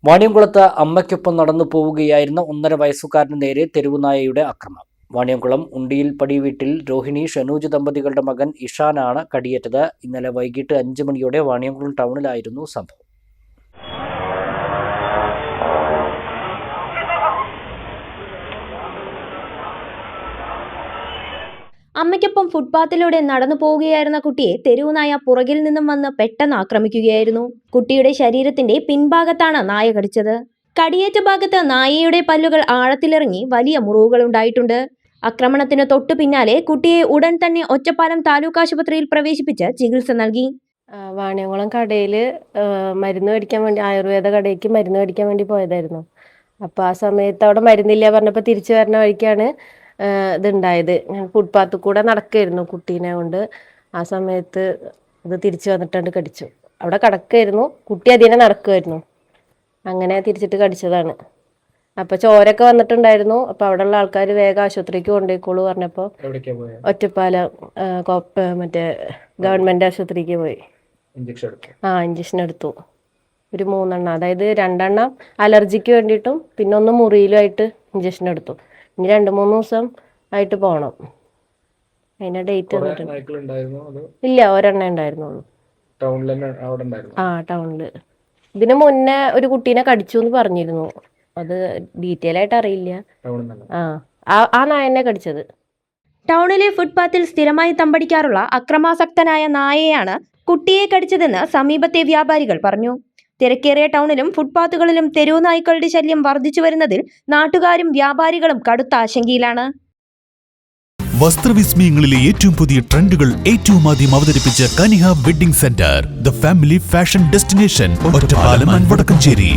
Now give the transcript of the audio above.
വാണിയംകുളത്ത് അമ്മയ്ക്കൊപ്പം നടന്നു പോവുകയായിരുന്ന 1.5 വയസ്സുകാരന് നേരെ തെരുവുനായയുടെ ആക്രമണം. വാണിയംകുളം ഉണ്ടിയിൽപ്പടി വീട്ടിൽ രോഹിണി ഷനൂജ് ദമ്പതികളുടെ മകൻ ഇഷാനാണ് കടിയേറ്റത്. ഇന്നലെ വൈകിട്ട് 5 മണിയോടെ വാണിയംകുളം ടൗണിലായിരുന്നു സംഭവം. അമ്മയ്ക്കൊപ്പം ഫുട്പാത്തിലൂടെ നടന്നു പോവുകയായിരുന്ന കുട്ടിയെ തെരുവുനായ പുറകിൽ നിന്നും വന്ന് പെട്ടെന്ന് ആക്രമിക്കുകയായിരുന്നു. കുട്ടിയുടെ ശരീരത്തിന്റെ പിൻഭാഗത്താണ് നായ കടിച്ചത്. കടിയേറ്റ ഭാഗത്ത് നായയുടെ പല്ലുകൾ ആഴത്തിലിറങ്ങി വലിയ മുറിവുകൾ ഉണ്ടായിട്ടുണ്ട്. ആക്രമണത്തിന് തൊട്ടു പിന്നാലെ കുട്ടിയെ ഉടൻ തന്നെ ഒറ്റപ്പാലം താലൂക്ക് ആശുപത്രിയിൽ പ്രവേശിപ്പിച്ച് ചികിത്സ നൽകി. വാണിയംകുളം കടയിൽ മരുന്ന് മേടിക്കാൻ വേണ്ടി, ആയുർവേദ കടയ്ക്ക് മരുന്ന് മേടിക്കാൻ വേണ്ടി പോയതായിരുന്നു. അപ്പോൾ ആ സമയത്ത് അവിടെ മരുന്നില്ല പറഞ്ഞപ്പോൾ തിരിച്ചു വരുന്ന വഴിക്കാണ് ഇതുണ്ടായത്. ഞാൻ ഫുട്പാത്തിൽ കൂടെ നടക്കുകയായിരുന്നു കുട്ടീനെ കൊണ്ട്. ആ സമയത്ത് ഇത് തിരിച്ചു വന്നിട്ടുണ്ട് കടിച്ചു. അവിടെ കിടക്കുകയായിരുന്നു, കുട്ടി അതിനെ നടക്കുമായിരുന്നു. അങ്ങനെ തിരിച്ചിട്ട് കടിച്ചതാണ്. അപ്പോൾ ചോരൊക്കെ വന്നിട്ടുണ്ടായിരുന്നു. അപ്പോൾ അവിടെയുള്ള ആൾക്കാർ വേഗം ആശുപത്രിക്ക് കൊണ്ടുപോയിക്കോളൂ പറഞ്ഞപ്പോൾ ഒറ്റപ്പാലം മറ്റേ ഗവൺമെൻറ് ആശുപത്രിക്ക് പോയി. ഇഞ്ചക്ഷൻ എടുത്തു. ഒരു 3 എണ്ണം, അതായത് 2 എണ്ണം അലർജിക്ക് വേണ്ടിയിട്ടും പിന്നെ 1 മുറിയിലുമായിട്ട് ഇഞ്ചക്ഷൻ എടുത്തു. ഇനി 2-3 ദിവസം ആയിട്ട് പോകണം. അതിന്റെ ഡേറ്റ് ഇല്ല, ഒരെണ്ണേ ഉണ്ടായിരുന്നുള്ളൂ. ടൗണില്. ഇതിന് മുന്നേ ഒരു കുട്ടീനെ കടിച്ചു എന്ന് പറഞ്ഞിരുന്നു. അത് ഡീറ്റെയിൽ ആയിട്ട് അറിയില്ല. ആ നായനെ കടിച്ചത്. ടൗണിലെ ഫുട്പാത്തിൽ സ്ഥിരമായി തമ്പടിക്കാറുള്ള അക്രമാസക്തനായ നായയാണ് കുട്ടിയെ കടിച്ചതെന്ന് സമീപത്തെ വ്യാപാരികൾ പറഞ്ഞു. തിരക്കേറിയ ടൗണിലും ഫുട്പാത്തുകളിലും തെരുവു നായ്ക്കളുടെ ശല്യം വർദ്ധിച്ചു വരുന്നതിൽ നാട്ടുകാരും വ്യാപാരികളും കടുത്ത ആശങ്കയിലാണ്. വസ്ത്രവിസ്മയങ്ങളിലെ ഏറ്റവും പുതിയ ട്രെൻഡുകൾ ഏറ്റവും ആദ്യം അവതരിപ്പിച്ച Kaniha wedding centre, the family fashion destination, Ottapalam and Vadakkanchery.